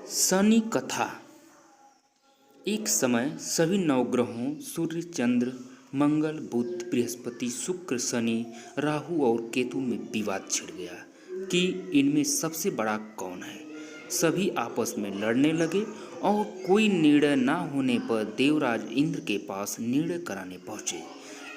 शनि कथा। एक समय सभी नवग्रहों सूर्य, चंद्र, मंगल, बुध, बृहस्पति, शुक्र, शनि, राहु और केतु में विवाद छिड़ गया कि इनमें सबसे बड़ा कौन है। सभी आपस में लड़ने लगे और कोई निर्णय न होने पर देवराज इंद्र के पास निर्णय कराने पहुंचे।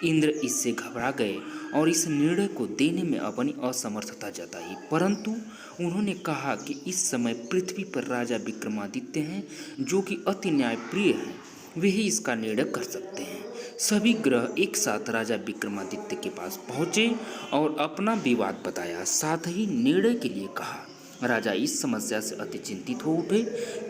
इंद्र इससे घबरा गए और इस निर्णय को देने में अपनी असमर्थता जताई, परंतु उन्होंने कहा कि इस समय पृथ्वी पर राजा विक्रमादित्य हैं, जो कि अति न्यायप्रिय हैं, वे ही इसका निर्णय कर सकते हैं। सभी ग्रह एक साथ राजा विक्रमादित्य के पास पहुंचे और अपना विवाद बताया, साथ ही निर्णय के लिए कहा। राजा इस समस्या से अति चिंतित हो उठे,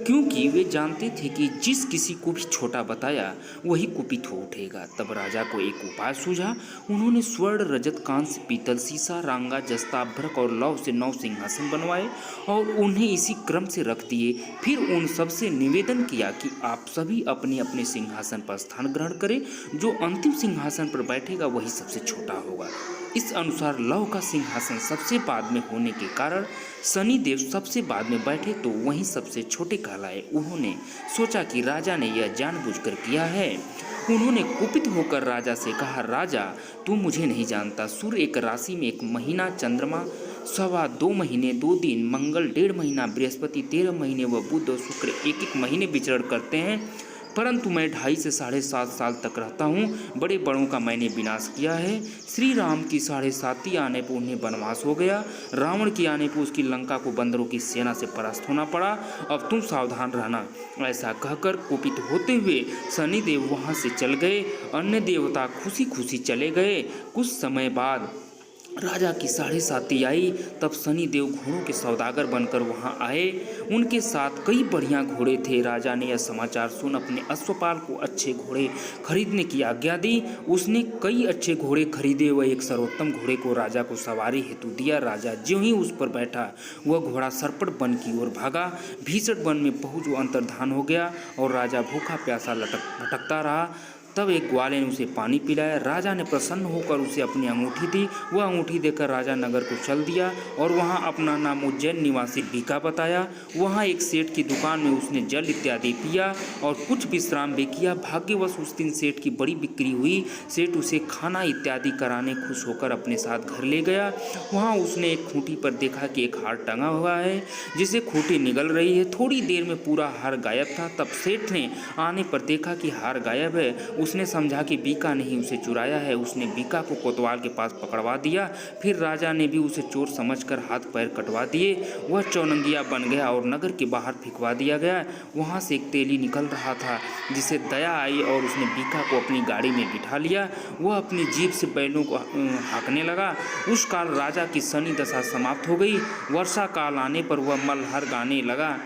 क्योंकि वे जानते थे कि जिस किसी को भी छोटा बताया वही कुपित हो उठेगा। तब राजा को एक उपाय सूझा। उन्होंने स्वर्ण, रजत, कांस्य, पीतल, सीसा, रांगा, जस्ता, भ्रक और लौह से 9 सिंहासन बनवाए और उन्हें इसी क्रम से रख दिए। फिर उन सबसे निवेदन किया कि आप सभी अपने अपने सिंहासन पर स्थान ग्रहण करें। जो अंतिम सिंहासन पर बैठेगा वही सबसे छोटा होगा। इस अनुसार लौह का सिंहासन सबसे बाद में होने के कारण शनि देव सबसे बाद में बैठे, तो वहीं सबसे छोटे कहलाए। उन्होंने सोचा कि राजा ने यह जानबूझकर किया है। उन्होंने कुपित होकर राजा से कहा, राजा तू मुझे नहीं जानता। सूर्य एक राशि में 1 महीना, चंद्रमा 2.25 महीने 2 दिन, मंगल 1.5 महीना, बृहस्पति 13 महीने व बुध और शुक्र 1-1 महीने विचरण करते हैं, परंतु मैं 2.5 से 7.5 साल तक रहता हूँ। बड़े बड़ों का मैंने विनाश किया है। श्री राम की 7.5 आने पर उन्हें वनवास हो गया। रावण की आने पर उसकी लंका को बंदरों की सेना से परास्त होना पड़ा। अब तुम सावधान रहना। ऐसा कहकर कुपित होते हुए शनिदेव वहाँ से चल गए। अन्य देवता खुशी खुशी चले गए। कुछ समय बाद राजा की 7.5 आई। तब शनिदेव घोड़ों के सौदागर बनकर वहां आए। उनके साथ कई बढ़िया घोड़े थे। राजा ने यह समाचार सुन अपने अश्वपाल को अच्छे घोड़े खरीदने की आज्ञा दी। उसने कई अच्छे घोड़े खरीदे व एक सर्वोत्तम घोड़े को राजा को सवारी हेतु दिया। राजा ज्यों ही उस पर बैठा, वह घोड़ा सरपट वन की ओर भागा। भीषण वन में पहुंच वो अंतर्धान हो गया और राजा भूखा प्यासा भटकता रहा। तब एक ग्वाले ने उसे पानी पिलाया। राजा ने प्रसन्न होकर उसे अपनी अंगूठी दी। वह अंगूठी देकर राजा नगर को चल दिया और वहां अपना नाम उज्जैन निवासी बीका बताया। वहां एक सेठ की दुकान में उसने जल इत्यादि पिया और कुछ विश्राम भी किया। भाग्यवश उस दिन सेठ की बड़ी बिक्री हुई। सेठ उसे खाना इत्यादि कराने खुश होकर अपने साथ घर ले गया। वहाँ उसने एक खूंटी पर देखा कि एक हार टंगा हुआ है, जिसे खूंटी निगल रही है। थोड़ी देर में पूरा हार गायब था। तब सेठ ने आने पर देखा कि हार गायब है। उसने समझा कि बीका ने ही उसे चुराया है। उसने बीका को कोतवाल के पास पकड़वा दिया। फिर राजा ने भी उसे चोर समझकर हाथ पैर कटवा दिए। वह चौरंगिया बन गया और नगर के बाहर फेंकवा दिया गया। वहाँ से एक तेली निकल रहा था, जिसे दया आई और उसने बीका को अपनी गाड़ी में बिठा लिया। वह अपनी जीभ से बैलों को हाँकने लगा। उस काल राजा की शनि दशा समाप्त हो गई। वर्षा काल आने पर वह मल्हार गाने लगा।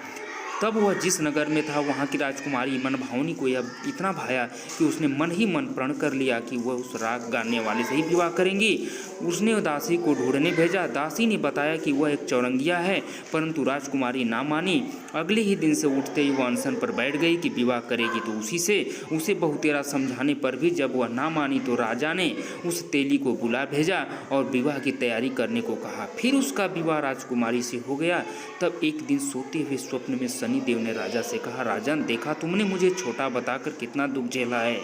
तब वह जिस नगर में था, वहाँ की राजकुमारी मनभावनी को यह इतना भाया कि उसने मन ही मन प्रण कर लिया कि वह उस राग गाने वाले से ही विवाह करेंगी। उसने दासी को ढूंढने भेजा। दासी ने बताया कि वह एक चौरंगिया है, परंतु राजकुमारी ना मानी। अगले ही दिन से उठते ही वह अनशन पर बैठ गई कि विवाह करेगी तो उसी से। उसे बहुतेरा समझाने पर भी जब वह ना मानी तो राजा ने उस तेली को बुला भेजा और विवाह की तैयारी करने को कहा। फिर उसका विवाह राजकुमारी से हो गया। तब एक दिन सोते हुए स्वप्न में शनिदेव ने राजा से कहा, राजन देखा तुमने मुझे छोटा बताकर कितना दुख झेला है।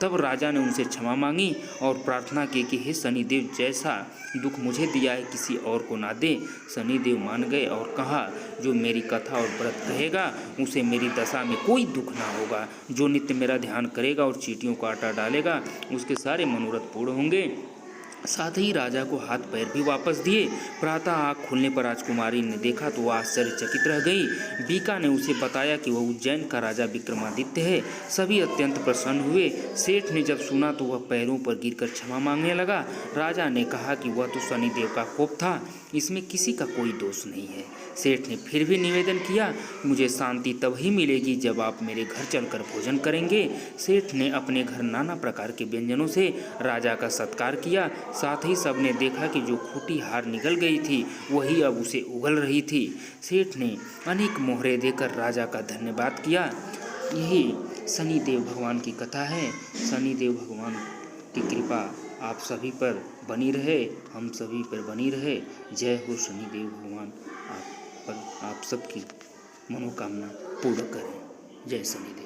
तब राजा ने उनसे क्षमा मांगी और प्रार्थना की कि हे शनिदेव, जैसा दुख मुझे दिया है किसी और को ना दे। शनिदेव मान गए और कहा, जो मेरी कथा और व्रत कहेगा उसे मेरी दशा में कोई दुख ना होगा। जो नित्य मेरा ध्यान करेगा और चींटियों को आटा डालेगा, उसके सारे मनोरथ पूर्ण होंगे। साथ ही राजा को हाथ पैर भी वापस दिए। प्रातः आँख खुलने पर राजकुमारी ने देखा तो वह आश्चर्यचकित रह गई। बीका ने उसे बताया कि वह उज्जैन का राजा विक्रमादित्य है। सभी अत्यंत प्रसन्न हुए। सेठ ने जब सुना तो वह पैरों पर गिरकर क्षमा मांगने लगा। राजा ने कहा कि वह तो शनिदेव का कोप था, इसमें किसी का कोई दोष नहीं है। सेठ ने फिर भी निवेदन किया, मुझे शांति तब ही मिलेगी जब आप मेरे घर चलकर भोजन करेंगे। सेठ ने अपने घर नाना प्रकार के व्यंजनों से राजा का सत्कार किया। साथ ही सबने देखा कि जो खूंटी हार निकल गई थी वही अब उसे उगल रही थी। सेठ ने अनेक मोहरे देकर राजा का धन्यवाद किया। यही शनिदेव भगवान की कथा है। शनिदेव भगवान की कृपा आप सभी पर बनी रहे, हम सभी पर बनी रहे। जय हो शनिदेव भगवान आप सबकी। मनोकामना पूर्ण करें। जय शनिदेव।